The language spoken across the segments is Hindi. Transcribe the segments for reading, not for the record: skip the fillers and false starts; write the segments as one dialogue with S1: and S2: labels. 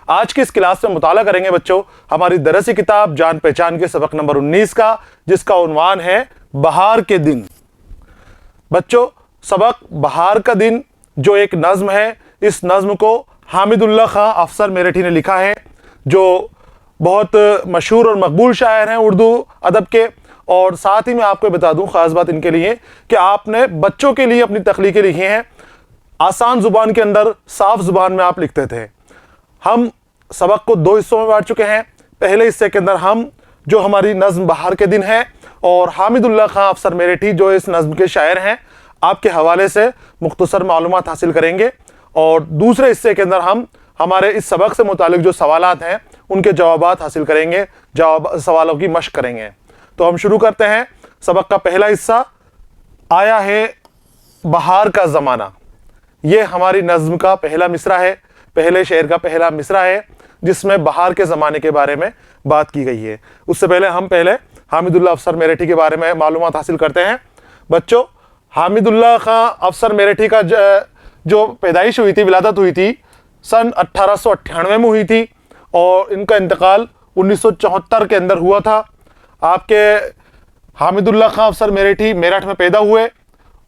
S1: आज की इस क्लास में मुताला करेंगे बच्चों हमारी दरसी किताब जान पहचान के सबक नंबर 19 का, जिसका उन्वान है बहार के दिन। बच्चों, सबक बहार का दिन जो एक नज्म है, इस नज्म को हामिदुल्लाह खां अफसर मेरठी ने लिखा है, जो बहुत मशहूर और मकबूल शायर हैं उर्दू अदब के। और साथ ही मैं आपको बता दूं, ख़ास बात इनके लिए कि आपने बच्चों के लिए अपनी तख्लीक़ें लिखी हैं, आसान ज़ुबान के अंदर साफ ज़ुबान में आप लिखते थे। हम सबक को 2 हिस्सों में बांट चुके हैं। पहले हिस्से के अंदर हम जो हमारी नज़्म बहार के दिन है और हामिदुल्लाह खां अफसर मेरठी जो इस नज़्म के शायर हैं, आपके हवाले से मुख्तसर मालूमात हासिल करेंगे। और दूसरे हिस्से के अंदर हम हमारे इस सबक से मुतालिक जो सवालात हैं उनके जवाबात हासिल करेंगे, सवालों की मशक करेंगे। तो हम शुरू करते हैं। सबक का पहला हिस्सा आया है बहार का ज़माना। ये हमारी नज़्म का पहला मिसरा है, पहले शेर का पहला मिसरा है, जिसमें बहार के ज़माने के बारे में बात की गई है। उससे पहले हम हामिदुल्लाह अफसर मेरठी के बारे में मालूमात हासिल करते हैं। बच्चों, हामिदुल्लाह खां अफसर मेरठी का जो पैदाइश हुई थी, विलादत हुई थी, सन 1898 में हुई थी और इनका इंतकाल 1974 के अंदर हुआ था। आपके हामिदुल्लाह खां अफसर मेरठी मेरठ में पैदा हुए।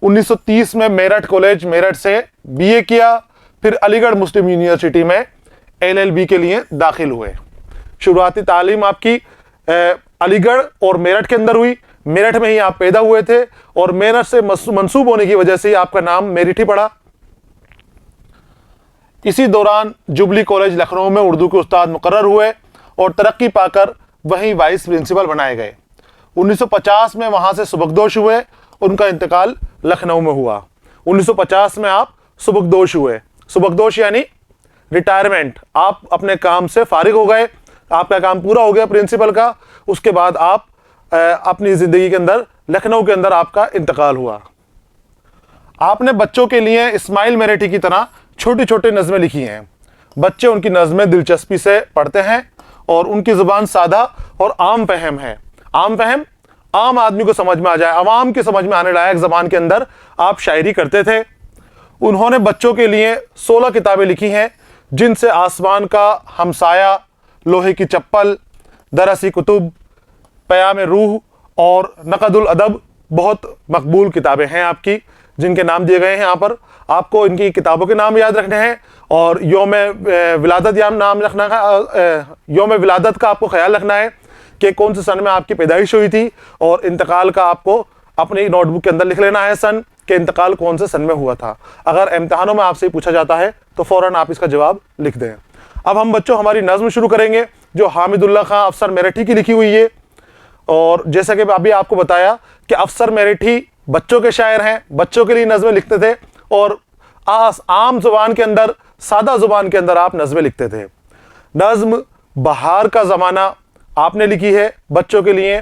S1: 1930 में मेरठ कॉलेज मेरठ से BA किया, फिर अलीगढ़ मुस्लिम यूनिवर्सिटी में LLB के लिए दाखिल हुए। शुरुआती तालीम आपकी अलीगढ़ और मेरठ के अंदर हुई। मेरठ में ही आप पैदा हुए थे और मेरठ से मंसूब होने की वजह से आपका नाम मेरठी पड़ा। इसी दौरान जुबली कॉलेज लखनऊ में उर्दू के उस्ताद मुकर्रर हुए और तरक्की पाकर वहीं वाइस प्रिंसिपल बनाए गए। 1950 में वहां से सुबकदोश हुए, उनका इंतकाल लखनऊ में हुआ। 1950 में आप सुबकदोश हुए। सुबकदोश यानी रिटायरमेंट, आप अपने काम से फारिग हो गए, आपका काम पूरा हो गया प्रिंसिपल का। उसके बाद आप अपनी ज़िंदगी के अंदर लखनऊ के अंदर आपका इंतकाल हुआ। आपने बच्चों के लिए इस्माइल मेरठी की तरह छोटी छोटी नज़में लिखी हैं। बच्चे उनकी नज़में दिलचस्पी से पढ़ते हैं और उनकी ज़ुबान सादा और आम फहम है। आम फहम, आम आदमी को समझ में आ जाए, आवाम की समझ में आने लायक ज़बान के अंदर आप शायरी करते थे। उन्होंने बच्चों के लिए 16 किताबें लिखी हैं, जिनसे आसमान का हमसाया, लोहे की चप्पल, दरसी कुतुब, पयाम रूह और नक़दुल अदब बहुत मकबूल किताबें हैं आपकी, जिनके नाम दिए गए हैं यहाँ पर। आपको इनकी किताबों के नाम याद रखने हैं और योम विलादत नाम रखना है। योम विलादत का आपको ख्याल रखना है कि कौन से सन में आपकी पैदाइश हुई थी, और इंतकाल का आपको अपनी नोटबुक के अंदर लिख लेना है सन के इंतकाल कौन से सन में हुआ था। अगर इम्तिहानों में आपसे पूछा जाता है तो फ़ौरन आप इसका जवाब लिख दें। अब हम बच्चों हमारी नज़्म शुरू करेंगे जो हामिदुल्लाह खां अफसर मेरठी की लिखी हुई है। और जैसा कि अभी आपको बताया कि अफसर मेरठी बच्चों के शायर हैं, बच्चों के लिए नज़में लिखते थे और आम ज़ुबान के अंदर, सादा ज़ुबान के अंदर आप नज़में लिखते थे। नज़्म बहार का ज़माना आपने लिखी है बच्चों के लिए।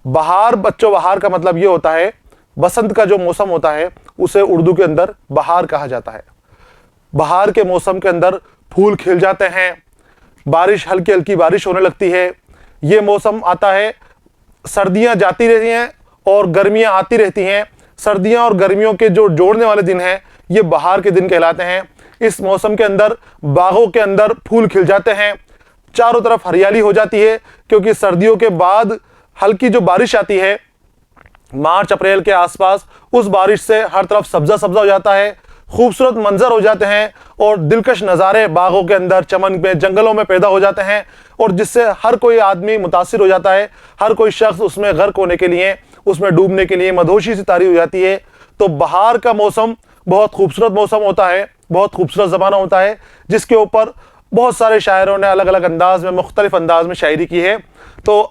S1: बहार, बच्चों, बहार का मतलब ये होता है बसंत का जो मौसम होता है उसे उर्दू के अंदर बहार कहा जाता है। बहार के मौसम के अंदर फूल खिल जाते हैं, बारिश, हल्की हल्की बारिश होने लगती है। ये मौसम आता है, सर्दियां जाती रहती हैं और गर्मियां आती रहती हैं। सर्दियां और गर्मियों के जो जोड़ने वाले दिन हैं ये बहार के दिन कहलाते हैं। इस मौसम के अंदर बागों के अंदर फूल खिल जाते हैं, चारों तरफ हरियाली हो जाती है, क्योंकि सर्दियों के बाद हल्की जो बारिश आती है मार्च अप्रैल के आसपास, उस बारिश से हर तरफ सब्जा सब्जा हो जाता है, खूबसूरत मंजर हो जाते हैं और दिलकश नज़ारे बागों के अंदर, चमन में, जंगलों में पैदा हो जाते हैं, और जिससे हर कोई आदमी मुतासिर हो जाता है। हर कोई शख्स उसमें गर्क होने के लिए, उसमें डूबने के लिए मदहोशी से तारी हो जाती है। तो बहार का मौसम बहुत खूबसूरत मौसम होता है, बहुत खूबसूरत ज़माना होता है, जिसके ऊपर बहुत सारे शायरों ने अलग अलग अंदाज में, मुख्तलिफ अंदाज में शायरी की है। तो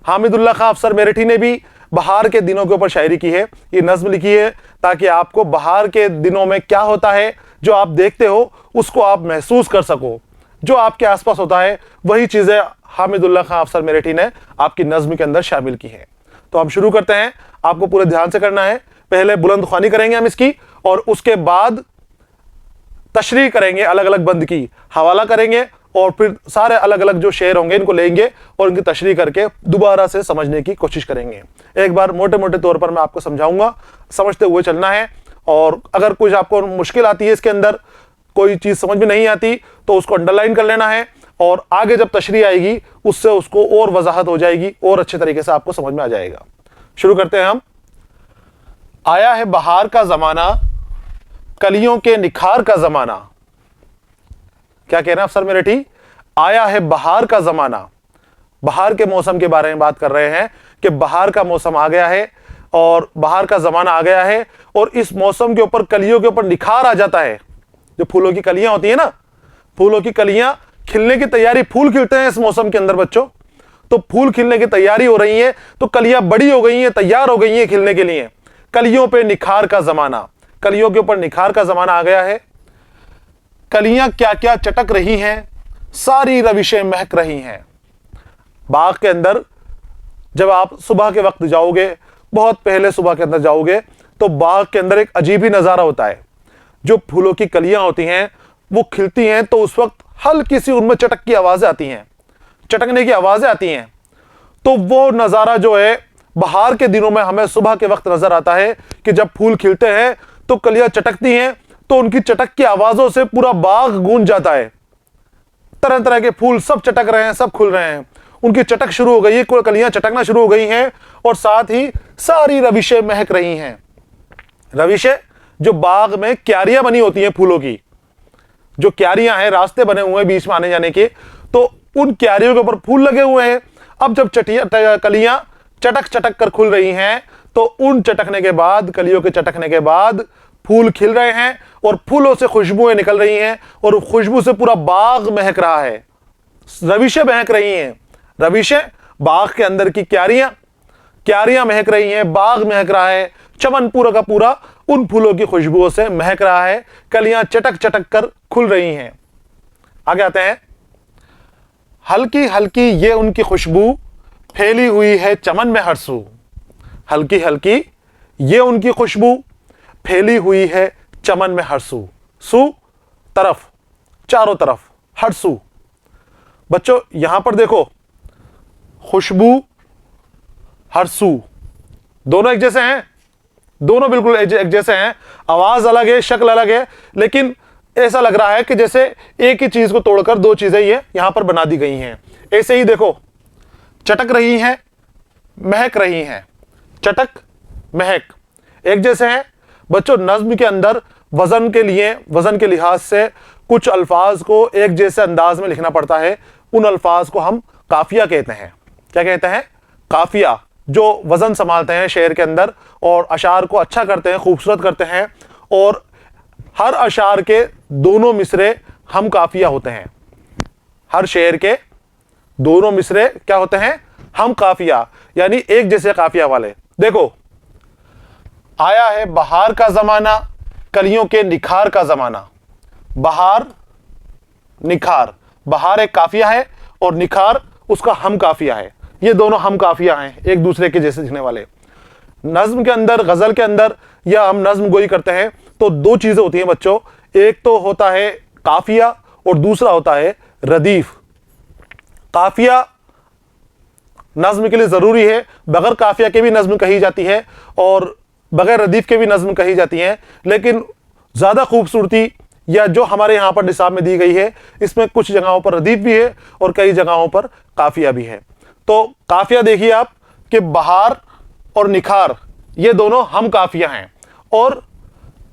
S1: हामिदुल्लाह खां अफसर मेरठी ने भी बहार के दिनों के ऊपर शायरी की है, ये नज़्म लिखी है ताकि आपको बहार के दिनों में क्या होता है, जो आप देखते हो उसको आप महसूस कर सको। जो आपके आसपास होता है वही चीज़ें हामिदुल्लाह खां अफसर मेरठी ने आपकी नज़्म के अंदर शामिल की हैं। तो हम शुरू करते हैं। आपको पूरे ध्यान से करना है। पहले बुलंद ख्वानी करेंगे हम इसकी, और उसके बाद तशरीह करेंगे, अलग अलग बंद की हवाला करेंगे, और फिर सारे अलग अलग जो शेर होंगे इनको लेंगे और इनकी तशरीह करके दोबारा से समझने की कोशिश करेंगे। एक बार मोटे मोटे तौर पर मैं आपको समझाऊंगा, समझते हुए चलना है। और अगर कुछ आपको मुश्किल आती है, इसके अंदर कोई चीज़ समझ में नहीं आती, तो उसको अंडरलाइन कर लेना है। और आगे जब तशरीह आएगी उससे उसको और वजाहत हो जाएगी और अच्छे तरीके से आपको समझ में आ जाएगा। शुरू करते हैं हम। आया है बहार का जमाना, कलियों के निखार का जमाना। क्या कह रहे हैं अफसर मेरे? ठीक, आया है बहार का जमाना। बहार के मौसम के बारे में बात कर रहे हैं कि बहार का मौसम आ गया है और बहार का जमाना आ गया है, और इस मौसम के ऊपर कलियों के ऊपर निखार आ जाता है। जो फूलों की कलियां होती है ना, फूलों की कलियां खिलने की तैयारी, फूल खिलते हैं इस मौसम के अंदर बच्चों, तो फूल खिलने की तैयारी हो रही है, तो कलियां बड़ी हो गई हैं, तैयार हो गई हैं खिलने के लिए। कलियों पे निखार का जमाना, कलियों के ऊपर निखार का जमाना आ गया है। कलियां क्या क्या चटक रही हैं, सारी रविशें महक रही हैं। बाग के अंदर जब आप सुबह के वक्त जाओगे, बहुत पहले सुबह के अंदर जाओगे, तो बाग के अंदर एक अजीब ही नजारा होता है। जो फूलों की कलियां होती हैं वो खिलती हैं, तो उस वक्त हल्की सी उनमें चटक की आवाजें आती हैं, चटकने की आवाजें आती हैं। तो वो नजारा जो है बहार के दिनों में हमें सुबह के वक्त नजर आता है कि जब फूल खिलते हैं तो कलियां चटकती हैं, तो उनकी चटक की आवाजों से पूरा बाग गूंज जाता है। तरह तरह के फूल सब चटक रहे हैं, सब खुल रहे हैं, उनकी चटक शुरू हो गई है, कलियां चटकना शुरू हो गई हैं, और साथ ही सारी रविशें महक रही हैं। रविशें जो बाग में क्यारियां बनी होती हैं फूलों की, जो क्यारियां हैं, रास्ते बने हुए हैं बीच में आने जाने के, तो उन क्यारियों के ऊपर फूल लगे हुए हैं। अब जब कलियां चटक चटक कर खुल रही हैं, तो उन चटकने के बाद, कलियों के चटकने के बाद फूल खिल रहे हैं और फूलों से खुशबुएं निकल रही हैं, और खुशबू से पूरा बाग महक रहा है, रविशें महक रही हैं। रविशें, बाग के अंदर की क्यारियां महक रही हैं, बाग महक रहा है, चमन पूरा का पूरा उन फूलों की खुशबुओं से महक रहा है, कलियां चटक चटक कर खुल रही हैं। आगे आते हैं। हल्की हल्की ये उनकी खुशबू फैली हुई है चमन में हर सू। हल्की हल्की ये उनकी खुशबू फैली हुई है चमन में हर सू। सू तरफ, चारों तरफ, हर सू। बच्चों यहां पर देखो, खुशबू, हर सू, दोनों एक जैसे हैं, दोनों बिल्कुल एक जैसे हैं। आवाज अलग है, शक्ल अलग है, लेकिन ऐसा लग रहा है कि जैसे एक ही चीज को तोड़कर दो चीजें ये यहां पर बना दी गई हैं। ऐसे ही देखो, चटक रही हैं, महक रही हैं, चटक महक एक जैसे हैं। बच्चों नज्म के अंदर वजन के लिए, वजन के लिहाज से कुछ अल्फाज को एक जैसे अंदाज में लिखना पड़ता है। उन अल्फाज को हम काफिया कहते हैं। क्या कहते हैं? काफिया, जो वजन संभालते हैं शेर के अंदर और अशार को अच्छा करते हैं, खूबसूरत करते हैं, और हर अशार के दोनों मिसरे हम काफिया होते हैं। हर शेर के दोनों मिसरे क्या होते हैं? हम काफिया, यानी एक जैसे काफिया वाले। देखो, आया है बहार का जमाना, कलियों के निखार का जमाना। बहार, निखार, बहार एक काफिया है और निखार उसका हम काफिया है। ये दोनों हम काफिया हैं, एक दूसरे के जैसे दिखने वाले। नज्म के अंदर, गजल के अंदर, या हम नज्म गोई करते हैं तो दो चीजें होती हैं बच्चों। एक तो होता है काफिया और दूसरा होता है रदीफ। काफिया नज्म के लिए जरूरी है, बगैर काफिया के भी नज्म कही जाती है और बगैर रदीफ के भी नज्म कही जाती है, लेकिन ज्यादा खूबसूरती या जो हमारे यहां पर निसाब में दी गई है, इसमें कुछ जगहों पर रदीफ भी है और कई जगहों पर काफिया भी है। तो काफिया देखिए आप कि बहार और निखार ये दोनों हम काफिया हैं, और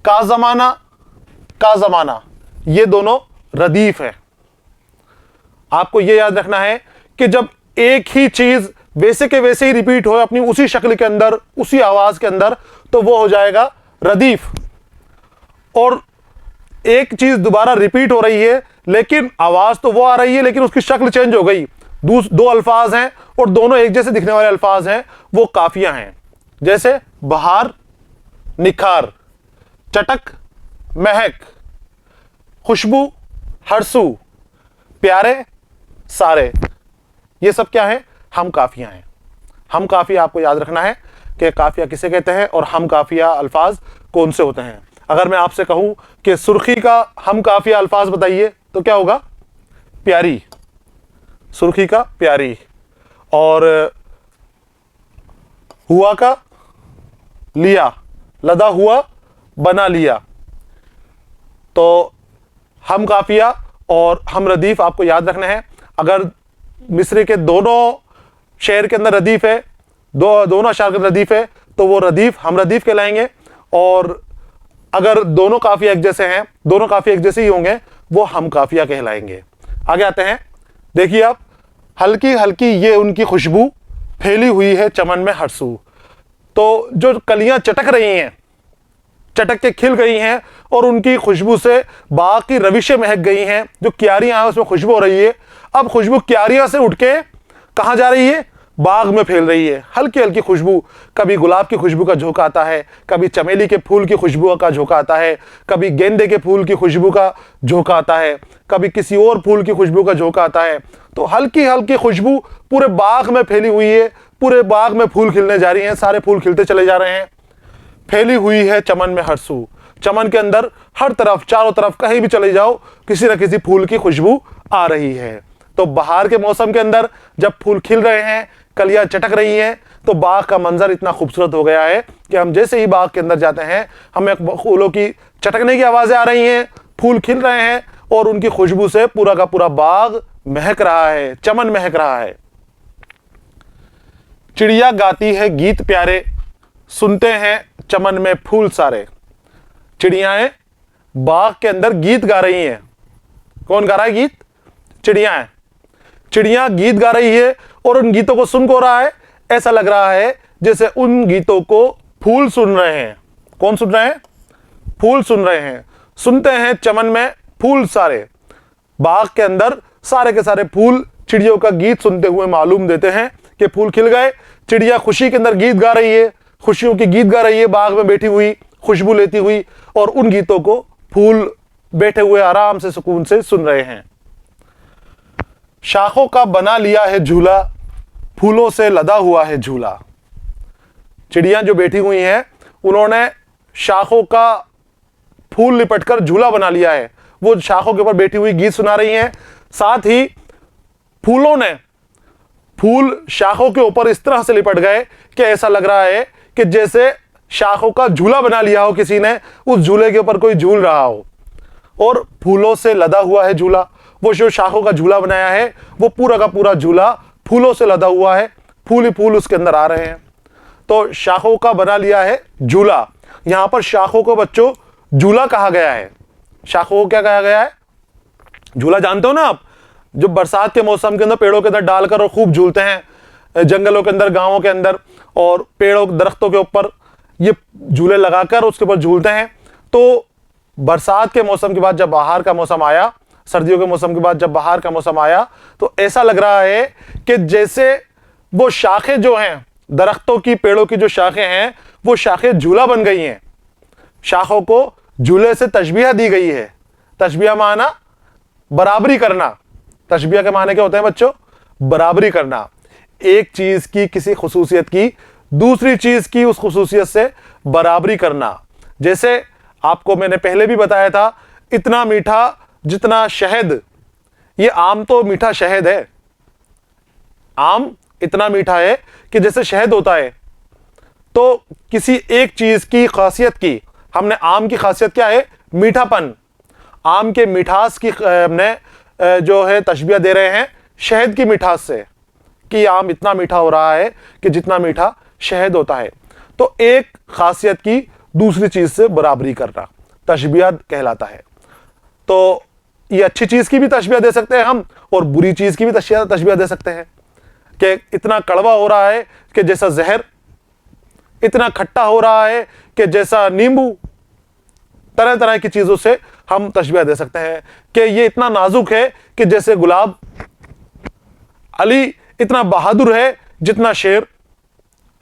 S1: का जमाना ये दोनों रदीफ है। आपको ये याद रखना है कि जब एक ही चीज वैसे के वैसे ही रिपीट हो अपनी उसी शक्ल के अंदर, उसी आवाज के अंदर, तो वो हो जाएगा रदीफ। और एक चीज दोबारा रिपीट हो रही है लेकिन आवाज तो वो आ रही है, लेकिन उसकी शक्ल चेंज हो गई, दो अल्फाज हैं और दोनों एक जैसे दिखने वाले अल्फाज हैं, वो काफिया हैं। जैसे बहार, निखार, चटक, महक, खुशबू, हरसू, प्यारे, सारे, ये सब क्या है? हम काफिया हैं। हम काफिया आपको याद रखना है कि काफिया किसे कहते हैं और हम काफिया अल्फाज कौन से होते हैं। अगर मैं आपसे कहूं कि सुर्खी का हम काफिया अल्फाज बताइए तो क्या होगा? प्यारी, सुर्खी का प्यारी। और हुआ का लिया, लदा हुआ, बना लिया। तो हम काफिया और हम रदीफ आपको याद रखना है। अगर मिस्र के दोनों शहर के अंदर रदीफ है, दोनों अशार के अंदर रदीफ है, तो वो रदीफ हम रदीफ कहलाएंगे। और अगर दोनों काफिया एक जैसे हैं, दोनों काफिया एक जैसे ही होंगे, वो हम काफिया कहलाएंगे। आगे आते हैं, देखिए आप, हल्की हल्की ये उनकी खुशबू फैली हुई है चमन में हर सू। तो जो कलियां चटक रही हैं, चटक के खिल गई हैं और उनकी खुशबू से बाग की रविशें महक गई हैं। जो क्यारियां हैं उसमें खुशबू हो रही है। अब खुशबू क्यारियां से उठ के कहां जा रही है? बाग में फैल रही है। हल्की हल्की खुशबू, कभी गुलाब की खुशबू का झोंका आता है, कभी चमेली के फूल की खुशबू का झोंका आता है, कभी गेंदे के फूल की खुशबू का झोंका आता है, कभी किसी और फूल की खुशबू का झोंका आता है। तो हल्की हल्की खुशबू पूरे बाग में फैली हुई है। पूरे बाग में फूल खिलने जा रही हैं, सारे फूल खिलते चले जा रहे हैं। फैली हुई है चमन में हर सू, चमन के अंदर हर तरफ, चारों तरफ, कहीं भी चले जाओ, किसी न किसी फूल की खुशबू आ रही है। तो बाहर के मौसम के अंदर जब फूल खिल रहे हैं, कलियां चटक रही हैं, तो बाग का मंजर इतना खूबसूरत हो गया है कि हम जैसे ही बाग के अंदर जाते हैं, हमें फूलों की चटकने की आवाजें आ रही हैं, फूल खिल रहे हैं और उनकी खुशबू से पूरा का पूरा बाग महक रहा है, चमन महक रहा है। चिड़िया गाती है गीत प्यारे, सुनते हैं चमन में फूल सारे। चिड़ियाएं बाग के अंदर गीत गा रही हैं। कौन गा रहा है गीत? चिड़ियाएं। चिड़िया गीत गा रही है और उन गीतों को सुन को रहा है। ऐसा लग रहा है जैसे उन गीतों को फूल सुन रहे हैं। कौन सुन रहे हैं? फूल सुन रहे हैं। सुनते हैं चमन में फूल सारे। बाग के अंदर सारे के सारे फूल चिड़ियों का गीत सुनते हुए मालूम देते हैं कि फूल खिल गए। चिड़िया खुशी के अंदर गीत गा रही है, खुशियों की गीत गा रही है, बाग में बैठी हुई, खुशबू लेती हुई, और उन गीतों को फूल बैठे हुए आराम से, सुकून से सुन रहे हैं। शाखों का बना लिया है झूला, फूलों से लदा हुआ है झूला। चिड़िया जो बैठी हुई हैं, उन्होंने शाखों का फूल लिपटकर झूला बना लिया है। वो शाखों के ऊपर बैठी हुई गीत सुना रही हैं। साथ ही फूलों ने, फूल शाखों के ऊपर इस तरह से लिपट गए कि ऐसा लग रहा है कि जैसे शाखों का झूला बना लिया हो किसी ने, उस झूले के ऊपर कोई झूल रहा हो। और फूलों से लदा हुआ है झूला, वो जो शाखों का झूला बनाया है, वो पूरा का पूरा झूला फूलों से लदा हुआ है, फूल ही फूल उसके अंदर आ रहे हैं। तो शाखों का बना लिया है झूला। यहां पर शाखों को बच्चों झूला कहा गया है। शाखों को क्या कहा गया है? झूला। जानते हो ना आप, जो बरसात के मौसम के अंदर पेड़ों के अंदर डालकर और खूब झूलते हैं, जंगलों के अंदर, गांवों के अंदर, और पेड़ों, दरख्तों के ऊपर ये झूले लगाकर उसके ऊपर झूलते हैं। तो बरसात के मौसम के बाद जब बाहर का मौसम आया, सर्दियों के मौसम के बाद जब बाहर का मौसम आया, तो ऐसा लग रहा है कि जैसे वो शाखें जो हैं, दरख्तों की, पेड़ों की जो शाखें हैं, वो शाखें झूला बन गई हैं। शाखों को झूले से तशबीह दी गई है। तशबीह माना बराबरी करना। तशबीह के माने क्या होते हैं बच्चों? बराबरी करना। एक चीज की, किसी खुसूसियत की दूसरी चीज की उस खुसूसियत से बराबरी करना। जैसे आपको मैंने पहले भी बताया था, इतना मीठा जितना शहद, ये आम तो मीठा शहद है, आम इतना मीठा है कि जैसे शहद होता है। तो किसी एक चीज की खासियत की, हमने आम की खासियत क्या है? मीठापन। आम के मिठास की हमने जो है तशबीह दे रहे हैं शहद की मिठास से, कि आम इतना मीठा हो रहा है कि जितना मीठा शहद होता है। तो एक खासियत की दूसरी चीज से बराबरी करना तशबीह कहलाता है। तो ये अच्छी चीज की भी तशबीह दे सकते हैं हम, और बुरी चीज की भी तशबीह दे सकते हैं कि इतना कड़वा हो रहा है कि जैसा जहर, इतना खट्टा हो रहा है कि जैसा नींबू। तरह तरह की चीजों से हम तशबीह दे सकते हैं कि ये इतना नाजुक है कि जैसे गुलाब। अली इतना बहादुर है जितना शेर,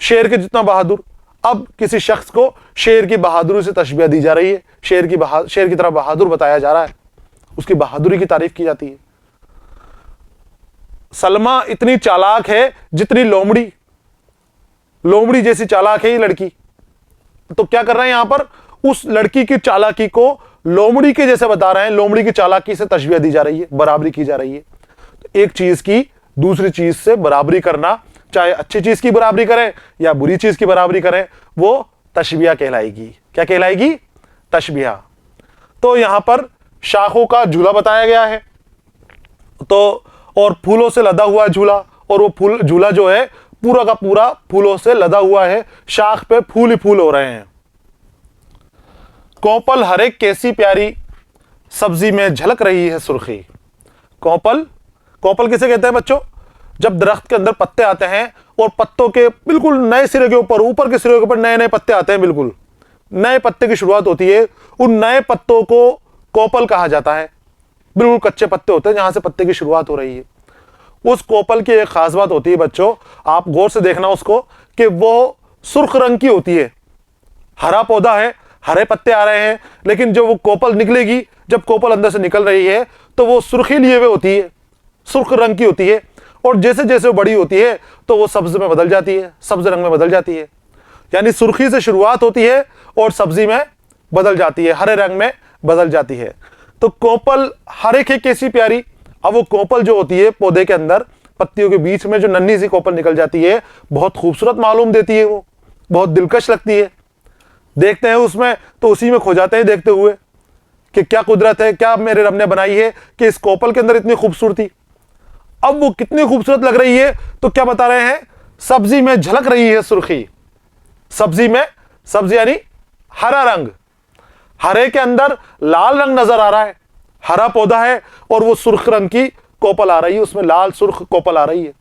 S1: शेर के जितना बहादुर। अब किसी शख्स को शेर की बहादुरी से तशबीह दी जा रही है, शेर की तरह बहादुर बताया जा रहा है, उसकी बहादुरी की तारीफ की जाती है। सलमा इतनी चालाक है जितनी लोमड़ी, लोमड़ी जैसी चालाक है ये लड़की। तो क्या कर रहे हैं यहां पर? उस लड़की की चालाकी को लोमड़ी के जैसे बता रहे हैं, लोमड़ी की चालाकी से तशबीह दी जा रही है, बराबरी की जा रही है। तो एक चीज की दूसरी चीज से बराबरी करना, चाहे अच्छी चीज की बराबरी करें या बुरी चीज की बराबरी करें, वो तशबीह कहलाएगी। क्या कहलाएगी? तशबीह। तो यहां पर शाखों का झूला बताया गया है। तो और फूलों से लदा हुआ झूला, और वो फूल झूला जो है पूरा का पूरा फूलों से लदा हुआ है, शाख पे फूल ही फूल हो रहे हैं। कोपल हर एक कैसी प्यारी, सब्जी में झलक रही है सुर्खी। कोपल, कोपल किसे कहते हैं बच्चों? जब दरख्त के अंदर पत्ते आते हैं और पत्तों के बिल्कुल नए सिरे के ऊपर के सिरे के ऊपर नए नए पत्ते आते हैं, बिल्कुल नए पत्ते की शुरुआत होती है, उन नए पत्तों को कोपल कहा जाता है। बिल्कुल कच्चे पत्ते होते हैं जहां से पत्ते की शुरुआत हो रही है। उस कोपल की एक खास बात होती है बच्चों, आप गौर से देखना उसको, कि वो सुर्ख रंग की होती है। हरा पौधा है, हरे पत्ते आ रहे हैं, लेकिन जब वो कोपल निकलेगी, जब कोपल अंदर से निकल रही है तो वो सुर्खी लिए हुए होती है, सुर्ख रंग की होती है। और जैसे जैसे वो बड़ी होती है तो वो सब्ज में बदल जाती है, सब्ज रंग में बदल जाती है। यानी सुर्खी से शुरुआत होती है और सब्जी में बदल जाती है, हरे रंग में बदल जाती है। तो कोपल हर एक कैसी प्यारी। अब वो कोपल जो होती है पौधे के अंदर पत्तियों के बीच में जो नन्ही सी कोपल निकल जाती है, बहुत खूबसूरत मालूम देती है, वो बहुत दिलकश लगती है। देखते हैं उसमें तो उसी में खो जाते हैं देखते हुए कि क्या कुदरत है, क्या मेरे रब ने बनाई है कि इस कोपल के अंदर इतनी खूबसूरती। अब वो कितनी खूबसूरत लग रही है तो क्या बता रहे हैं? सब्जी में झलक रही है सुर्खी। सब्जी में, सब्जी यानी हरा रंग, हरे के अंदर लाल रंग नजर आ रहा है। हरा पौधा है और वो सुर्ख रंग की कोपल आ रही है, उसमें लाल सुर्ख कोपल आ रही है।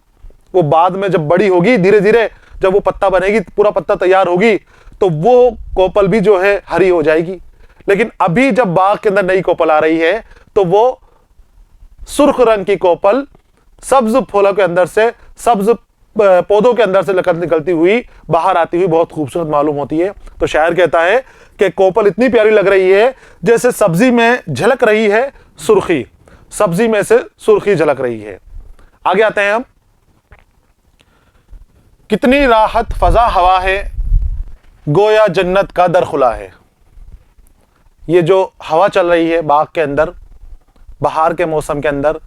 S1: वो बाद में जब बड़ी होगी, धीरे धीरे जब वो पत्ता बनेगी, पूरा पत्ता तैयार होगी, तो वो कोपल भी जो है हरी हो जाएगी। लेकिन अभी जब बाग के अंदर नई कोपल आ रही है तो वो सुर्ख रंग की कोपल सब्ज फूलों के अंदर से, सब्ज पौधों के अंदर से निकलती हुई, बाहर आती हुई बहुत खूबसूरत मालूम होती है। तो शायर कहता है कि कोपल इतनी प्यारी लग रही है जैसे सब्जी में झलक रही है सुर्खी, सब्जी में से सुर्खी झलक रही है। आगे आते हैं हम। कितनी राहत फजा हवा है, गोया जन्नत का दर खुला है। ये जो हवा चल रही है बाग के अंदर, बाहर के मौसम के अंदर,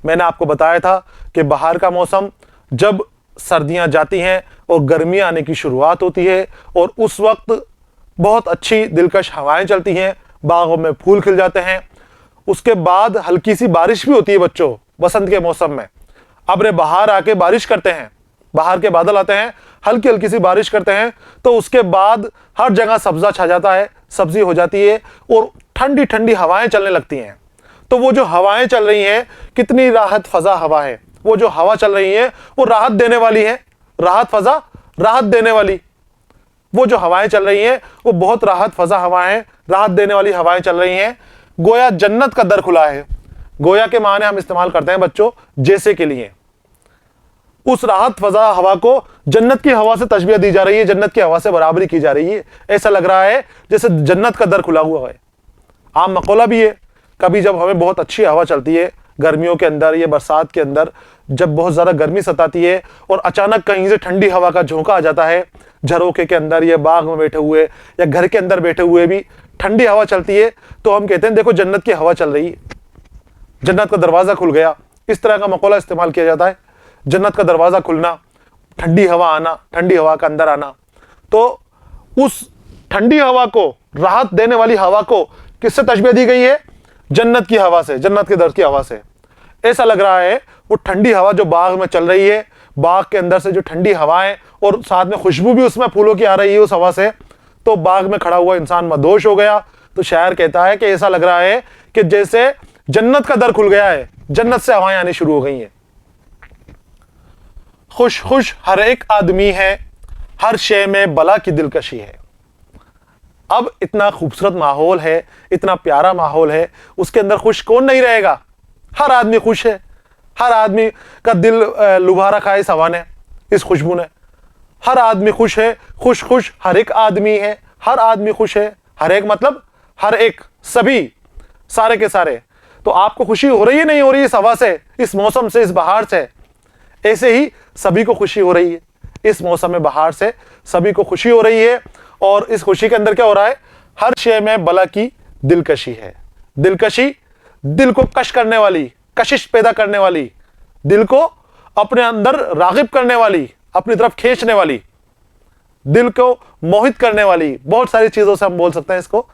S1: मैंने आपको बताया था कि बाहर का मौसम जब सर्दियां जाती हैं और गर्मियां आने की शुरुआत होती है और उस वक्त बहुत अच्छी दिलकश हवाएं चलती हैं, बागों में फूल खिल जाते हैं। उसके बाद हल्की सी बारिश भी होती है बच्चों बसंत के मौसम में। अब्र बाहर आके बारिश करते हैं, बाहर के बादल आते हैं, हल्की हल्की सी बारिश करते हैं, तो उसके बाद हर जगह सब्जा छा जाता है, सब्जी हो जाती है और ठंडी ठंडी हवाएं चलने लगती हैं। तो वो जो हवाएं चल रही हैं, कितनी राहत फजा हवा है। वो जो हवा चल रही है वो राहत देने वाली है, राहत फजा, राहत देने वाली। वो जो हवाएं चल रही हैं वो बहुत राहत फजा हवाएं, राहत देने वाली हवाएं चल रही हैं। गोया जन्नत का दर खुला है। गोया के माने हम इस्तेमाल करते हैं बच्चों जैसे के लिए। उस राहत फजा हवा को जन्नत की हवा से तशबीह दी जा रही है, जन्नत की हवा से बराबरी की जा रही है। ऐसा लग रहा है जैसे जन्नत का दर खुला हुआ है। आम मकौला भी है, कभी जब हमें बहुत अच्छी हवा चलती है गर्मियों के अंदर या बरसात के अंदर, जब बहुत ज़्यादा गर्मी सताती है और अचानक कहीं से ठंडी हवा का झोंका आ जाता है, झरोखे के अंदर या बाग में बैठे हुए या घर के अंदर बैठे हुए भी ठंडी हवा चलती है, तो हम कहते हैं देखो जन्नत की हवा चल रही है, जन्नत का दरवाज़ा खुल गया। इस तरह का मकौला इस्तेमाल किया जाता है, जन्नत का दरवाज़ा खुलना, ठंडी हवा आना, ठंडी हवा का अंदर आना। तो उस ठंडी हवा को, राहत देने वाली हवा को किससे तशबीह दी गई है? जन्नत की हवा से, जन्नत के दर की हवा से। ऐसा लग रहा है वो ठंडी हवा जो बाग में चल रही है, बाग के अंदर से जो ठंडी हवाएं और साथ में खुशबू भी उसमें फूलों की आ रही है उस हवा से, तो बाग में खड़ा हुआ इंसान मदहोश हो गया। तो शायर कहता है कि ऐसा लग रहा है कि जैसे जन्नत का दर खुल गया है, जन्नत से हवाएं आनी शुरू हो गई हैं। खुश खुश हर एक आदमी है, हर शे में बला की दिलकशी है। अब इतना खूबसूरत माहौल है, इतना प्यारा माहौल है, उसके अंदर खुश कौन नहीं रहेगा? हर आदमी खुश है, हर आदमी का दिल लुभा रखा है इस हवा ने, इस खुशबू ने। हर आदमी खुश है, खुश खुश हर एक आदमी है, हर आदमी खुश है। हर एक मतलब हर एक, सभी, सारे के सारे। तो आपको खुशी हो रही है नहीं हो रही इस हवा से, इस मौसम से, इस बहार से? ऐसे ही सभी को खुशी हो रही है इस मौसम में बहार से, सभी को खुशी हो रही है। और इस खुशी के अंदर क्या हो रहा है? हर शे में बला की दिलकशी है। दिलकशी, दिल को कश करने वाली, कशिश पैदा करने वाली, दिल को अपने अंदर रागिब करने वाली, अपनी तरफ खींचने वाली, दिल को मोहित करने वाली, बहुत सारी चीजों से हम बोल सकते हैं इसको।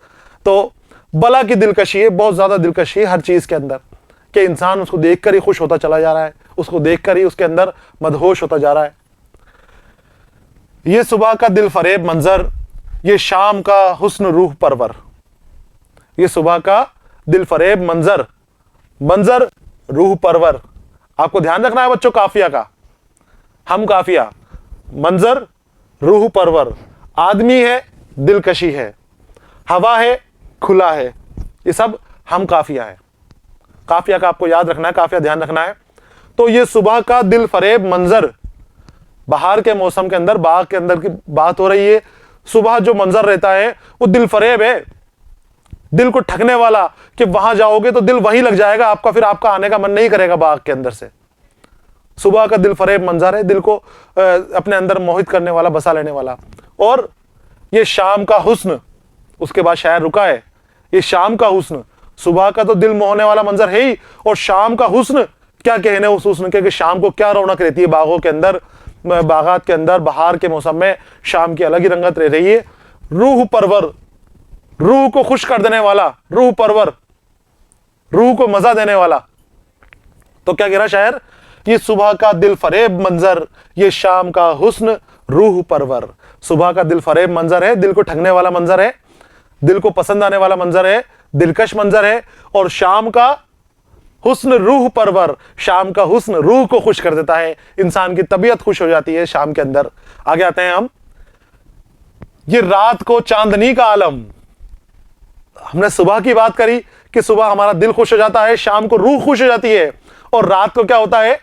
S1: तो बला की दिलकशी है, बहुत ज्यादा दिलकशी है हर चीज के अंदर, कि इंसान उसको देखकर ही खुश होता चला जा रहा है, उसको देखकर ही उसके अंदर मदहोश होता जा रहा है। ये सुबह का दिल फरेब मंजर, ये शाम का हुस्न रूह परवर। ये सुबह का दिल फरेब मंजर, मंजर रूह परवर। आपको ध्यान रखना है बच्चों काफिया का, हम काफिया, मंजर रूह परवर। आदमी है, दिलकशी है, हवा है, खुला है, ये सब हम काफिया है। काफिया का आपको याद रखना है, काफिया ध्यान रखना है। तो ये सुबह का दिल फरेब मंजर, बाहर के मौसम के अंदर बाग के अंदर की बात हो रही है। सुबह जो मंजर रहता है वो दिल फरेब है, दिल को ठगने वाला, कि वहां जाओगे तो दिल वहीं लग जाएगा आपका, फिर आपका आने का मन नहीं करेगा बाग के अंदर से। सुबह का दिल फरेब मंजर है, दिल को अपने अंदर मोहित करने वाला, बसा लेने वाला। और ये शाम का हुस्न, उसके बाद शायर रुका है, ये शाम का हुस्न। सुबह का तो दिल मोहने वाला मंजर है ही, और शाम का हुस्न, क्या कहने उस हुस्न के, कि शाम को क्या रौनक रहती है बागों के अंदर, बागात के अंदर, बाहर के मौसम में शाम की अलग ही रंगत रह रही है। रूह परवर, रूह को खुश कर देने वाला, रूह परवर, रूह को मजा देने वाला। तो क्या कह रहा शायर, ये सुबह का दिल फरेब मंजर, ये शाम का हुस्न रूह परवर। सुबह का दिल फरेब मंजर है, दिल को ठगने वाला मंजर है, दिल को पसंद आने वाला मंजर है, दिलकश मंजर है। और शाम का हुस्न रूह परवर, शाम का हुस्न रूह को खुश कर देता है, इंसान की तबीयत खुश हो जाती है शाम के अंदर। आगे आते हैं हम, ये रात को चांदनी का आलम। हमने सुबह की बात करी कि सुबह हमारा दिल खुश हो जाता है, शाम को रूह खुश हो जाती है, और रात को क्या होता है,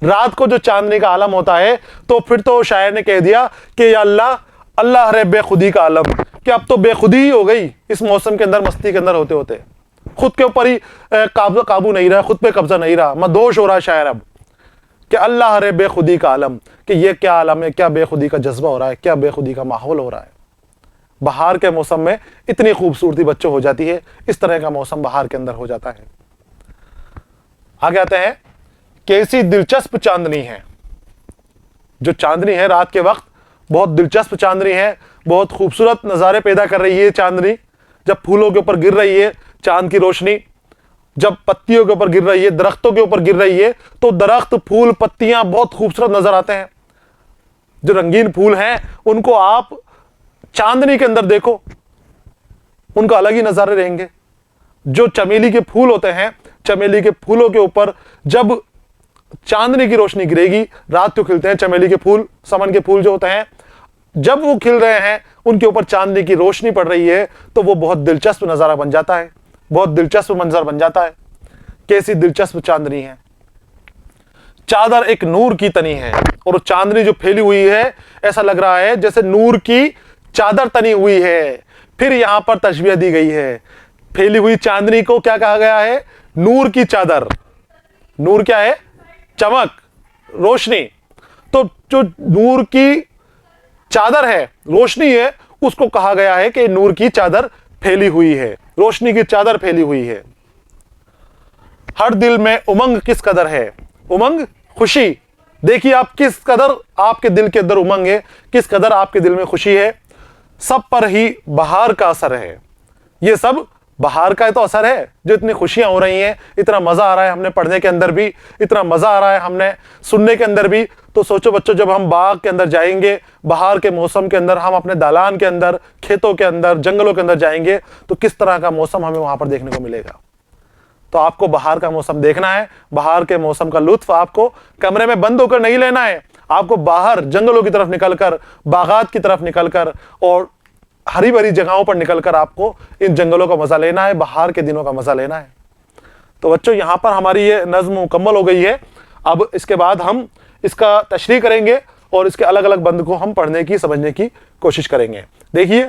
S1: रात को जो चांदनी का आलम होता है। तो फिर तो शायर ने कह दिया कि या अल्लाह, अल्लाह रे बेखुदी का आलम, कि अब तो बेखुदी ही हो गई इस मौसम के अंदर, मस्ती के अंदर होते होते, खुद के ऊपर ही काबू नहीं रहा, खुद पे कब्जा नहीं रहा, मदहोश हो रहा है शायर अब, कि अल्लाह रे बेखुदी का आलम, कि ये क्या आलम है, क्या बेखुदी का जज्बा हो रहा है, क्या बेखुदी का माहौल हो रहा है। बाहर के मौसम में इतनी खूबसूरती बच्चों हो जाती है, इस तरह का मौसम बाहर के अंदर हो जाता है। आगे आते हैं, कैसी दिलचस्प चांदनी है। जो चांदनी है रात के वक्त, बहुत दिलचस्प चांदनी है, बहुत खूबसूरत नज़ारे पैदा कर रही है चांदनी। जब फूलों के ऊपर गिर रही है चांद की रोशनी, जब पत्तियों के ऊपर गिर रही है, दरख्तों के ऊपर गिर रही है, तो दरख्त, फूल, पत्तियां बहुत खूबसूरत नजर आते हैं। जो रंगीन फूल हैं उनको आप चांदनी के अंदर देखो, उनका अलग ही नजारे रहेंगे। जो चमेली के फूल होते हैं, चमेली के फूलों के ऊपर जब चांदनी की रोशनी गिरेगी, रात को खिलते हैं चमेली के फूल, समन के फूल जो होते हैं, जब वो खिल रहे हैं, उनके ऊपर चांदनी की रोशनी पड़ रही है, तो वो बहुत दिलचस्प नजारा बन जाता है, बहुत दिलचस्प मंजर बन जाता है। कैसी दिलचस्प चांदनी है। चादर एक नूर की तनी है, और चांदनी जो फैली हुई है, ऐसा लग रहा है जैसे नूर की चादर तनी हुई है। फिर यहां पर तशबीह दी गई है, फैली हुई चांदनी को क्या कहा गया है, नूर की चादर। नूर क्या है, चमक, रोशनी। तो जो नूर की चादर है, रोशनी है, उसको कहा गया है कि नूर की चादर फैली हुई है, रोशनी की चादर फैली हुई है। हर दिल में उमंग किस कदर है, उमंग खुशी। देखिए आप किस कदर आपके दिल के अंदर उमंग है, किस कदर आपके दिल में खुशी है। सब पर ही बहार का असर है, ये सब बहार का तो असर है। जो इतनी खुशियां हो रही हैं, इतना मजा आ रहा है हमने पढ़ने के अंदर भी, इतना मजा आ रहा है हमने सुनने के अंदर भी। तो सोचो बच्चों, जब हम बाग के अंदर जाएंगे, बाहर के मौसम के अंदर, हम अपने दालान के अंदर, खेतों के अंदर, जंगलों के अंदर जाएंगे, तो किस तरह का मौसम हमें वहां पर देखने को मिलेगा। तो आपको बाहर का मौसम देखना है, बाहर के मौसम का लुत्फ आपको कमरे में बंद होकर नहीं लेना है, आपको बाहर जंगलों की तरफ निकलकर, बागात की तरफ निकलकर, और हरी भरी जगहों पर निकलकर आपको इन जंगलों का मजा लेना है, बाहर के दिनों का मजा लेना है। तो बच्चों, यहां पर हमारी ये नज्म मुकम्मल हो गई है। अब इसके बाद हम इसका तशरीह करेंगे और इसके अलग अलग बंद को हम पढ़ने की, समझने की कोशिश करेंगे। देखिए,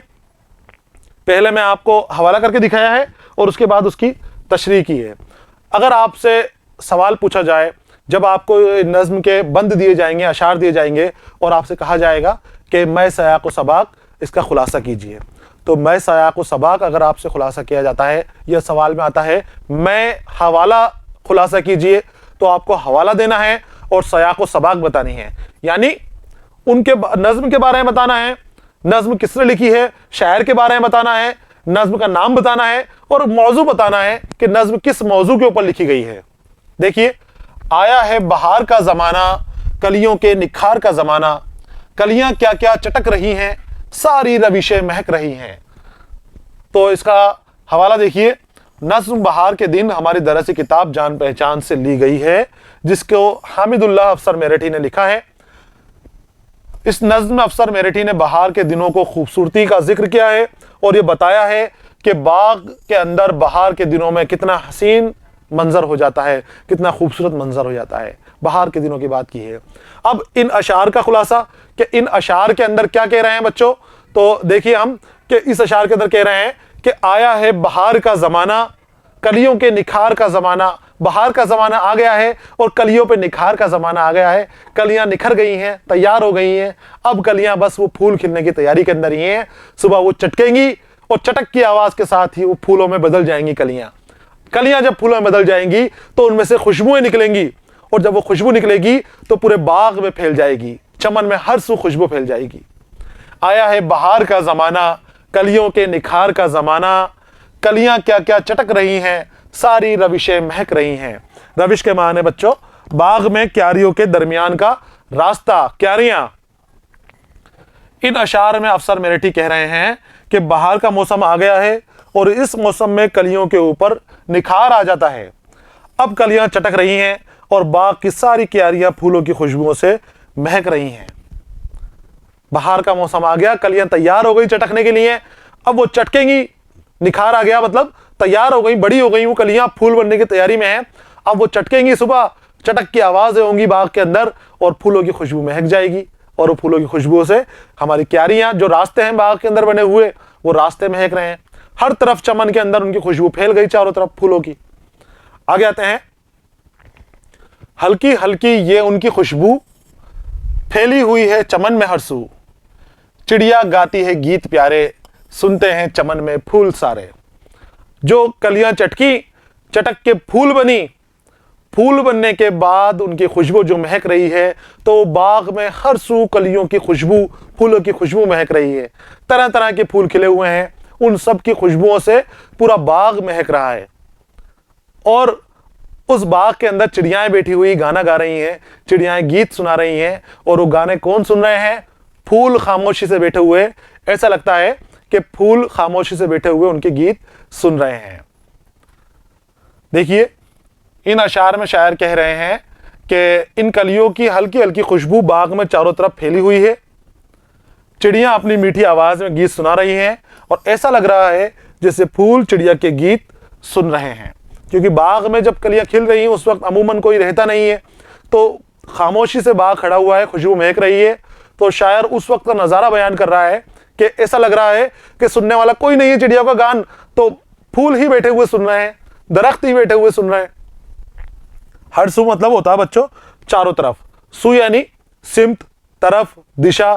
S1: पहले मैं आपको हवाला करके दिखाया है और उसके बाद उसकी तशरीह की है। अगर आपसे सवाल पूछा जाए, जब आपको नज्म के बंद दिए जाएंगे, अशार दिए जाएंगे, और आपसे कहा जाएगा कि मैं सयाक़ व सबाक, इसका खुलासा कीजिए, तो मैं सयाक़ व सबाक अगर आपसे खुलासा किया जाता है, यह सवाल में आता है मैं हवाला खुलासा कीजिए, तो आपको हवाला देना है और सयाक़ व सबाक बतानी है। यानी उनके नज्म के बारे में बताना है, नज्म किसने लिखी है, शायर के बारे में बताना है, नज्म का नाम बताना है, और मौजू बताना है कि नज्म किस मौजू के ऊपर लिखी गई है। देखिए, आया है बहार का ज़माना, कलियों के निखार का ज़माना, कलियां क्या क्या चटक रही हैं, सारी रविशें महक रही हैं। तो इसका हवाला देखिए, नज़्म बहार के दिन हमारी दरसी किताब जान पहचान से ली गई है, जिसको हामिदुल्लाह अफसर मेरठी ने लिखा है। इस नज़्म में अफसर मेरठी ने बहार के दिनों को खूबसूरती का जिक्र किया है और ये बताया है कि बाग के अंदर बहार के दिनों में कितना हसीन मंजर हो जाता है, कितना खूबसूरत मंजर हो जाता है। बहार के दिनों की बात की है। अब इन अशार का खुलासा कि इन अशार के अंदर क्या कह रहे हैं बच्चों, तो देखिए हम कि इस अशार के अंदर कह रहे हैं कि आया है बहार का ज़माना, कलियों के निखार का ज़माना। बहार का ज़माना आ गया है और कलियों पे निखार का ज़माना आ गया है। कलियां निखर गई हैं, तैयार हो गई हैं। अब कलियां बस वो फूल खिलने की तैयारी के अंदर ही हैं। सुबह वो चटकेंगी और चटक की आवाज़ के साथ ही वो फूलों में बदल जाएंगी। कलियां जब फूलों में बदल जाएंगी तो उनमें से खुशबुएं निकलेंगी और जब वो खुशबू निकलेगी तो पूरे बाग में फैल जाएगी, चमन में हर सू खुशबू फैल जाएगी। आया है बहार का ज़माना, कलियों के निखार का ज़माना, कलियां क्या क्या चटक रही हैं, सारी रविशें महक रही हैं। रविश के माने बच्चों बाग में क्यारियों के दरमियान का रास्ता, क्यारियां। इन अशार में अफसर मेरठी कह रहे हैं कि बहार का मौसम आ गया है और इस मौसम में कलियों के ऊपर निखार आ जाता है। अब कलियां चटक रही हैं और बाग की सारी क्यारियां फूलों की खुशबुओं से महक रही हैं। बहार का मौसम आ गया, कलियां तैयार हो गई चटकने के लिए। अब वो चटकेंगी, निखार आ गया मतलब तैयार हो गई, बड़ी हो गई वो कलियां, फूल बनने की तैयारी में है। अब वो चटकेंगी, सुबह चटक की आवाजें होंगी बाग के अंदर और फूलों की खुशबू महक जाएगी और वो फूलों की खुशबू से हमारी क्यारियां, जो रास्ते हैं बाग के अंदर बने हुए, वो रास्ते महक रहे हैं। हर तरफ चमन के अंदर उनकी खुशबू फैल गई, चारों तरफ फूलों की। आगे आते हैं, हल्की हल्की ये उनकी खुशबू फैली हुई है चमन में हर सू, चिड़िया गाती है गीत प्यारे, सुनते हैं चमन में फूल सारे। जो कलियां चटकी, चटक के फूल बनी, फूल बनने के बाद उनकी खुशबू जो महक रही है, तो बाग में हर सू कलियों की खुशबू, फूलों की खुशबू महक रही है। तरह तरह के फूल खिले हुए हैं, उन सब की खुशबुओं से पूरा बाग महक रहा है। और उस बाग के अंदर चिड़ियाएं बैठी हुई गाना गा रही हैं, चिड़ियाएं गीत सुना रही हैं। और वो गाने कौन सुन रहे हैं? फूल खामोशी से बैठे हुए। ऐसा लगता है कि फूल खामोशी से बैठे हुए उनके गीत सुन रहे हैं। देखिए, इन अशार में शायर कह रहे हैं कि इन कलियों की हल्की हल्की खुशबू बाग में चारों तरफ फैली हुई है, चिड़ियां अपनी मीठी आवाज में गीत सुना रही हैं और ऐसा लग रहा है जैसे फूल चिड़िया के गीत सुन रहे हैं। क्योंकि बाग में जब कलियां खिल रही हैं उस वक्त अमूमन कोई रहता नहीं है, तो खामोशी से बाग खड़ा हुआ है, खुशबू महक रही है। तो शायर उस वक्त का नज़ारा बयान कर रहा है कि ऐसा लग रहा है कि सुनने वाला कोई नहीं है चिड़िया का गान, तो फूल ही बैठे हुए सुन रहे हैं, दरख्त ही बैठे हुए सुन रहे हैं। हर सू मतलब होता है बच्चों चारों तरफ, सू यानी सिमत, तरफ, दिशा।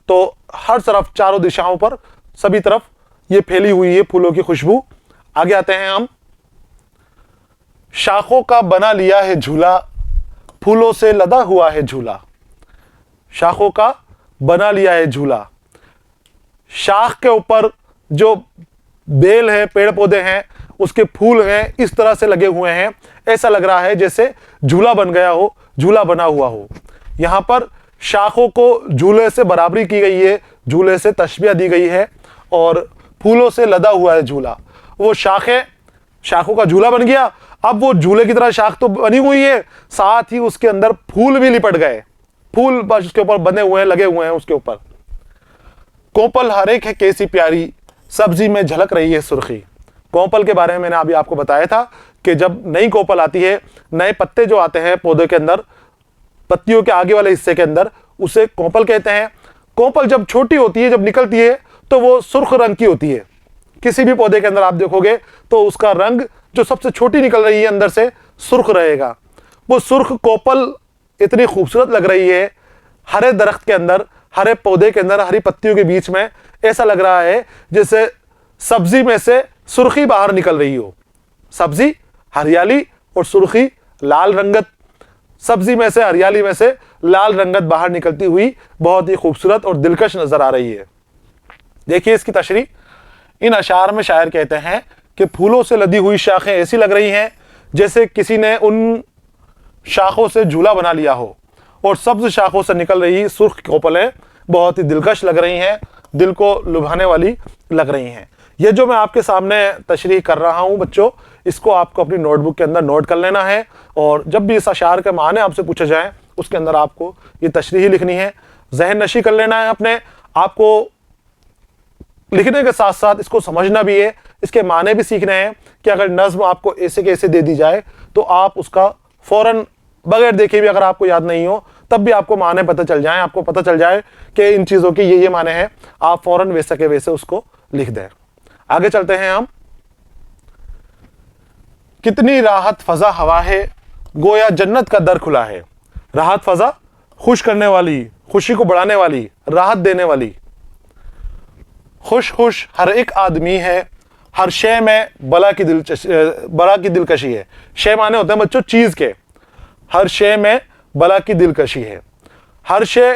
S1: तो हर तरफ, चारों दिशाओं पर, सभी तरफ ये फैली हुई है फूलों की खुशबू। आगे आते हैं हम, शाखों का बना लिया है झूला, फूलों से लदा हुआ है झूला। शाखों का बना लिया है झूला, शाख के ऊपर जो बेल है, पेड़ पौधे हैं, उसके फूल हैं, इस तरह से लगे हुए हैं। ऐसा लग रहा है जैसे झूला बन गया हो, झूला बना हुआ हो। यहां पर शाखों को झूले से बराबरी की गई है, झूले से तशबीह दी गई है और फूलों से लदा हुआ है झूला। वो शाखों का झूला बन गया। अब वो झूले की तरह शाख तो बनी हुई है, साथ ही उसके अंदर फूल भी लिपट गए, फूल बस उसके ऊपर बने हुए हैं, लगे हुए हैं उसके ऊपर। कोपल हर एक है कैसी प्यारी, सब्जी में झलक रही है सुर्खी। कोपल के बारे में मैंने अभी आपको बताया था कि जब नई कोपल आती है, नए पत्ते जो आते हैं पौधे के अंदर, पत्तियों के आगे वाले हिस्से के अंदर, उसे कोपल कहते हैं। कोपल जब छोटी होती है, जब निकलती है, तो वो सुर्ख रंग की होती है। किसी भी पौधे के अंदर आप देखोगे तो उसका रंग जो सबसे छोटी निकल रही है अंदर से, सुर्ख रहेगा। वो सुर्ख कोपल इतनी खूबसूरत लग रही है, हरे दरख्त के अंदर, हरे पौधे के अंदर, हरी पत्तियों के बीच में। ऐसा लग रहा है जैसे सब्जी में से सुर्खी बाहर निकल रही हो। सब्जी हरियाली और सुर्खी लाल रंगत, सब्जी में से, हरियाली में से लाल रंगत बाहर निकलती हुई बहुत ही खूबसूरत और दिलकश नजर आ रही है। देखिए इसकी तशरीह, इन अशार में शायर कहते हैं कि फूलों से लदी हुई शाखें ऐसी लग रही हैं जैसे किसी ने उन शाखों से झूला बना लिया हो और सब्ज शाखों से निकल रही सुर्ख कोपलें बहुत ही दिलकश लग रही हैं, दिल को लुभाने वाली लग रही हैं। ये जो मैं आपके सामने तशरीह कर रहा हूँ बच्चों, इसको आपको अपनी नोटबुक के अंदर नोट कर लेना है और जब भी इस अशार के माने आपसे पूछे जाएं उसके अंदर आपको ये तशरीह लिखनी है, जहन नशी कर लेना है अपने। आपको लिखने के साथ साथ इसको समझना भी है, इसके माने भी सीखने हैं कि अगर नज्म आपको ऐसे के ऐसे दे दी जाए तो आप उसका फौरन बगैर देखे भी अगर आपको याद नहीं हो तब भी आपको माने पता चल जाए, आपको पता चल जाए कि इन चीज़ों के ये माने हैं, आप फौरन वैसे के वैसे उसको लिख दें। आगे चलते हैं हम। कितनी राहत फजा हवा है, गोया जन्नत का दर खुला है। राहत फजा खुश करने वाली, खुशी को बढ़ाने वाली, राहत देने वाली। खुश खुश हर एक आदमी है, हर शे में बला की दिलकशी है। शे माने होते हैं बच्चों चीज के, हर शे में बला की दिलकशी है। हर शे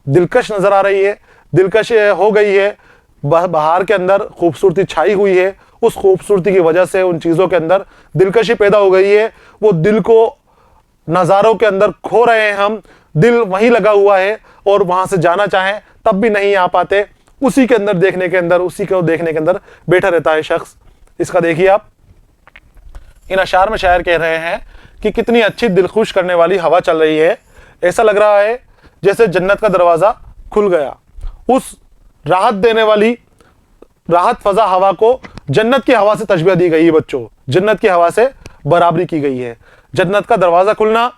S1: दिलकश नजर आ रही है, दिलकश हो गई है, बहार के अंदर खूबसूरती छाई हुई है, उस खूबसूरती की वजह से उन चीज़ों के अंदर दिलकशी पैदा हो गई है। वो दिल को नज़ारों के अंदर खो रहे हैं हम, दिल वहीं लगा हुआ है और वहाँ से जाना चाहें तब भी नहीं आ पाते, उसी के अंदर देखने के अंदर, उसी को देखने के अंदर बैठा रहता है शख्स। इसका देखिए आप, इन अशार में शायर कह रहे हैं कि कितनी अच्छी दिल खुश करने वाली हवा चल रही है, ऐसा लग रहा है जैसे जन्नत का दरवाज़ा खुल गया। उस राहत देने वाली राहत फजा हवा को जन्नत की हवा से तशबीह दी गई है बच्चों, जन्नत की हवा से बराबरी की गई है। जन्नत का दरवाज़ा खुलना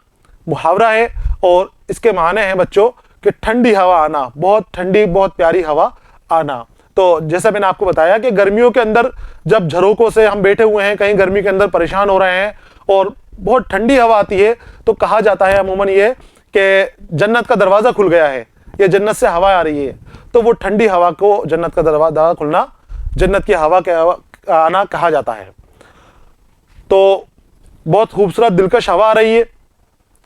S1: मुहावरा है और इसके माने हैं बच्चों कि ठंडी हवा आना, बहुत ठंडी बहुत प्यारी हवा आना। तो जैसा मैंने आपको बताया कि गर्मियों के अंदर जब झरोकों से हम बैठे हुए हैं, कहीं गर्मी के अंदर परेशान हो रहे हैं और बहुत ठंडी हवा आती है तो कहा जाता है अमूमन ये कि जन्नत का दरवाज़ा खुल गया है, ये जन्नत से हवा आ रही है। तो वो ठंडी हवा को जन्नत का दरवाज़ा खुलना, जन्नत की हवा के आना कहा जाता है। तो बहुत खूबसूरत दिलकश हवा आ रही है,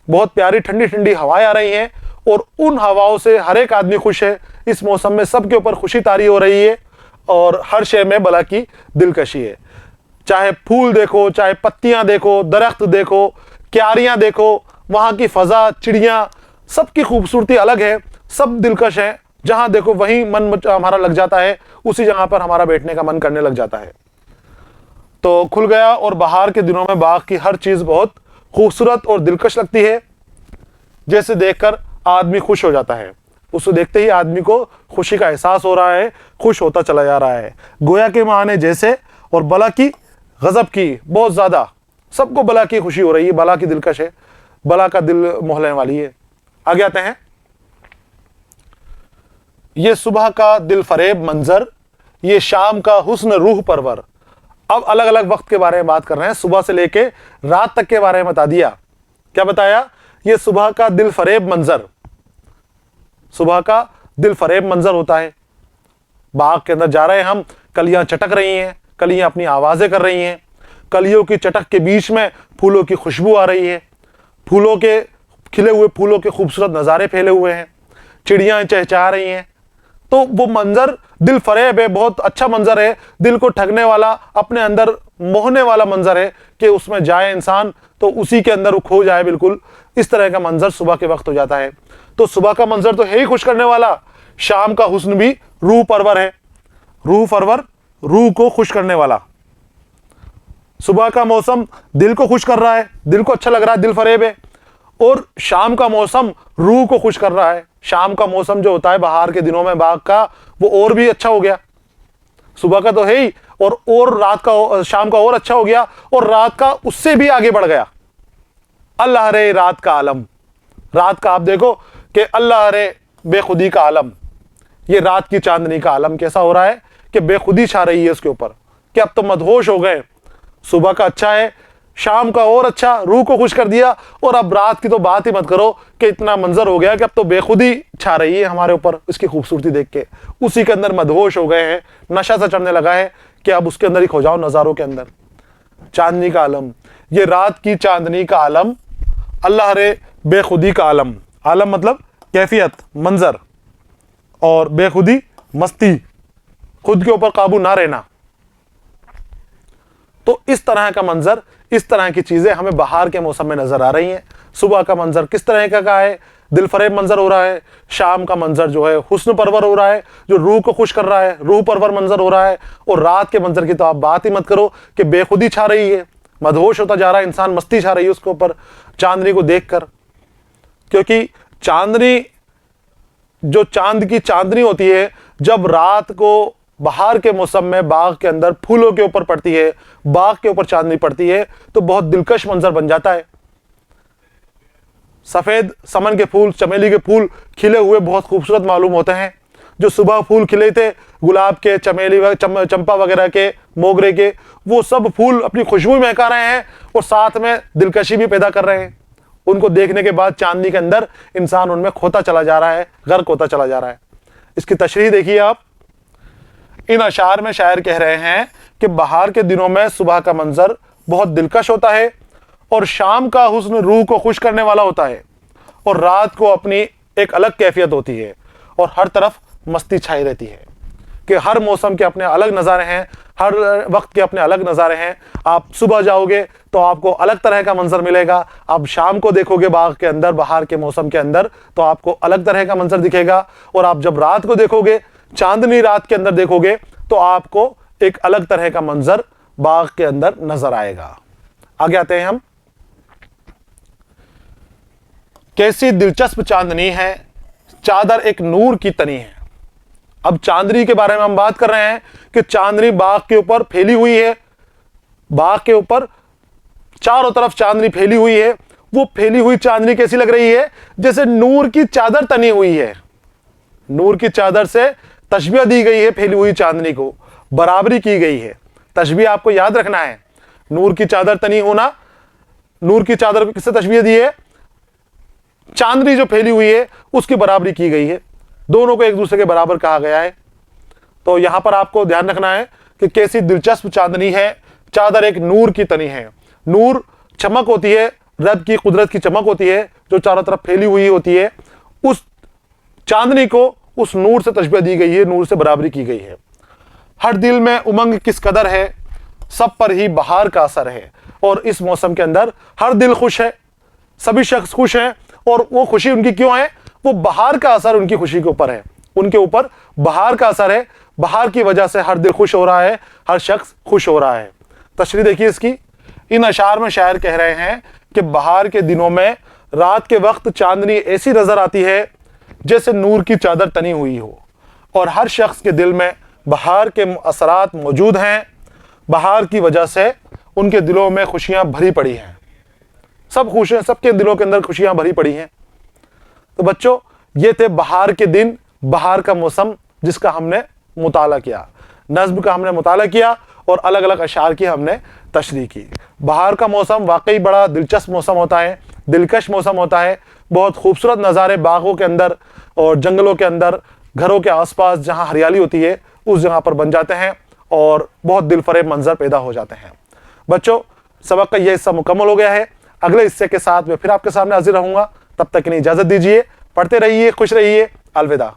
S1: बहुत प्यारी ठंडी ठंडी हवाएं आ रही हैं और उन हवाओं से हर एक आदमी खुश है। इस मौसम में सबके ऊपर खुशी तारी हो रही है और हर शय में बला की दिलकशी है। चाहे फूल देखो, चाहे पत्तियां देखो, दरख्त देखो, क्यारियां देखो, वहाँ की फ़ज़ा, चिड़ियाँ, सबकी खूबसूरती अलग है, सब दिलकश है। जहाँ देखो वहीं मन हमारा लग जाता है, उसी जगह पर हमारा बैठने का मन करने लग जाता है। तो खुल गया और बहार के दिनों में बाग की हर चीज़ बहुत खूबसूरत और दिलकश लगती है, जैसे देखकर आदमी खुश हो जाता है। उसको देखते ही आदमी को खुशी का एहसास हो रहा है, खुश होता चला जा रहा है। गोया के माने जैसे और बला की, गजब की, बहुत ज़्यादा, सबको बला की खुशी हो रही है, बला की दिलकश है, बला का दिल मोहलने वाली है। आगे आते हैं। ये सुबह का दिल फरेब मंजर, ये शाम का हुस्न रूह परवर। अब अलग अलग वक्त के बारे में बात कर रहे हैं, सुबह से लेके रात तक के बारे में बता दिया। क्या बताया? ये सुबह का दिल फरेब मंजर, सुबह का दिल फरेब मंजर होता है। बाग के अंदर जा रहे हैं हम, कलियां चटक रही हैं, कलियां अपनी आवाजें कर रही हैं, कलियों की चटक के बीच में फूलों की खुशबू आ रही है, फूलों के खिले हुए फूलों के खूबसूरत नज़ारे फैले हुए हैं, चिड़ियां चहचहा रही हैं। तो वो मंजर दिल फरेब है, बहुत अच्छा मंजर है, दिल को ठगने वाला, अपने अंदर मोहने वाला मंजर है कि उसमें जाए इंसान तो उसी के अंदर वो खो जाए। बिल्कुल इस तरह का मंजर सुबह के वक्त हो जाता है। तो सुबह का मंजर तो है ही खुश करने वाला, शाम का हुस्न भी रूह परवर है, रूह परवर, रूह को खुश करने वाला। सुबह का मौसम दिल को खुश कर रहा है, दिल को अच्छा लग रहा है, दिल फरेब है। और शाम का मौसम रूह को खुश कर रहा है। शाम का मौसम जो होता है बहार के दिनों में बाग का, वो और भी अच्छा हो गया। सुबह का तो है ही, और रात का, शाम का और अच्छा हो गया, और रात का उससे भी आगे बढ़ गया। अल्लाह रे रात का आलम, रात का आप देखो कि अल्लाह रे बेखुदी का आलम, ये रात की चांदनी का आलम कैसा हो रहा है कि बेखुदी छा रही है उसके ऊपर, कि अब तो मदहोश हो गए। सुबह का अच्छा है, शाम का और अच्छा, रूह को खुश कर दिया, और अब रात की तो बात ही मत करो कि इतना मंजर हो गया कि अब तो बेखुदी छा रही है हमारे ऊपर इसकी खूबसूरती देख के। उसी के अंदर मदहोश हो गए हैं, नशा सा चढ़ने लगा है कि अब उसके अंदर ही खो जाओ नज़ारों के अंदर। चांदनी का आलम, ये रात की चांदनी का आलम, अल्लाह रे बेखुदी का आलम। आलम मतलब कैफियत, मंजर, और बेखुदी मस्ती, खुद के ऊपर काबू ना रहना। तो इस तरह का मंजर, इस तरह की चीज़ें हमें बहार के मौसम में नज़र आ रही हैं। सुबह का मंजर किस तरह का है, दिलफरेब मंजर हो रहा है। शाम का मंजर जो है हुस्न परवर हो रहा है, जो रूह को खुश कर रहा है, रूह परवर मंजर हो रहा है। और रात के मंजर की तो आप बात ही मत करो कि बेखुदी छा रही है, मदहोश होता जा रहा है इंसान, मस्ती छा रही है उसके ऊपर चांदनी को देखकर। क्योंकि चांदनी, जो चांद की चांदनी होती है, जब रात को बाहर के मौसम में बाग के अंदर फूलों के ऊपर पड़ती है, बाग के ऊपर चांदनी पड़ती है, तो बहुत दिलकश मंजर बन जाता है। सफेद समन के फूल, चमेली के फूल खिले हुए बहुत खूबसूरत मालूम होते हैं। जो सुबह फूल खिले थे गुलाब के, चमेली चंपा वगैरह के, मोगरे के, वो सब फूल अपनी खुशबू महका रहे हैं और साथ में दिलकशी भी पैदा कर रहे हैं। उनको देखने के बाद चांदनी के अंदर इंसान उनमें खोता चला जा रहा है, गर्क होता चला जा रहा है। इसकी तशरीह देखिए आप। इन अशार में शायर कह रहे हैं कि बहार के दिनों में सुबह का मंजर बहुत दिलकश होता है और शाम का हुस्न रूह को खुश करने वाला होता है, और रात को अपनी एक अलग कैफियत होती है और हर तरफ मस्ती छाई रहती है। कि हर मौसम के अपने अलग नज़ारे हैं, हर वक्त के अपने अलग नज़ारे हैं। आप सुबह जाओगे तो आपको अलग तरह का मंजर मिलेगा, आप शाम को देखोगे बाग के अंदर, बाहर के मौसम के अंदर, तो आपको अलग तरह का मंजर दिखेगा। और आप जब रात को देखोगे, चांदनी रात के अंदर देखोगे, तो आपको एक अलग तरह का मंजर बाग के अंदर नजर आएगा। आगे आते हैं हम। कैसी दिलचस्प चांदनी है, चादर एक नूर की तनी है। अब चांदनी के बारे में हम बात कर रहे हैं कि चांदनी बाग के ऊपर फैली हुई है, बाग के ऊपर चारों तरफ चांदनी फैली हुई है। वो फैली हुई चांदनी कैसी लग रही है, जैसे नूर की चादर तनी हुई है। नूर की चादर से तशबीह दी गई है, फैली हुई चांदनी को बराबरी की गई है। तशबीह आपको याद रखना है, नूर की चादर तनी होना, नूर की चादर को किससे तशबीह दी है, चांदनी जो फैली हुई है उसकी बराबरी की गई है, दोनों को एक दूसरे के बराबर कहा गया है। तो यहां पर आपको ध्यान रखना है कि कैसी दिलचस्प चांदनी है, चादर एक नूर की तनी है। नूर चमक होती है, रब की कुदरत की चमक होती है जो चारों तरफ फैली हुई होती है। उस चांदनी को उस नूर से तशबीह दी गई है, नूर से बराबरी की गई है। हर दिल में उमंग किस कदर है, सब पर ही बहार का असर है। और इस मौसम के अंदर हर दिल खुश है, सभी शख्स खुश हैं। और वो खुशी उनकी क्यों है, वो बहार का असर उनकी खुशी के ऊपर है, उनके ऊपर बहार का असर है। बहार की वजह से हर दिल खुश हो रहा है, हर शख्स खुश हो रहा है। तशरीह देखिए इसकी। इन अशार में शायर कह रहे हैं कि बहार के दिनों में रात के वक्त चांदनी ऐसी नजर आती है जैसे नूर की चादर तनी हुई हो, और हर शख्स के दिल में बहार के असरात मौजूद हैं। बहार की वजह से उनके दिलों में खुशियां भरी पड़ी हैं, सब खुश हैं, सबके दिलों के अंदर खुशियां भरी पड़ी हैं। तो बच्चों, ये थे बहार के दिन, बहार का मौसम जिसका हमने मुताला किया, नज़्म का हमने मुताला किया और अलग अलग अशार की हमने तशरीह की। बहार का मौसम वाकई बड़ा दिलचस्प मौसम होता है, दिलकश मौसम होता है। बहुत खूबसूरत नज़ारे बागों के अंदर और जंगलों के अंदर, घरों के आसपास जहाँ हरियाली होती है उस जगह पर बन जाते हैं और बहुत दिलफरेब मंजर पैदा हो जाते हैं। बच्चों, सबक का यह हिस्सा मुकम्मल हो गया है। अगले हिस्से के साथ मैं फिर आपके सामने हाजिर रहूंगा। तब तक के लिए इजाजत दीजिए। पढ़ते रहिए, खुश रहिए। अलविदा।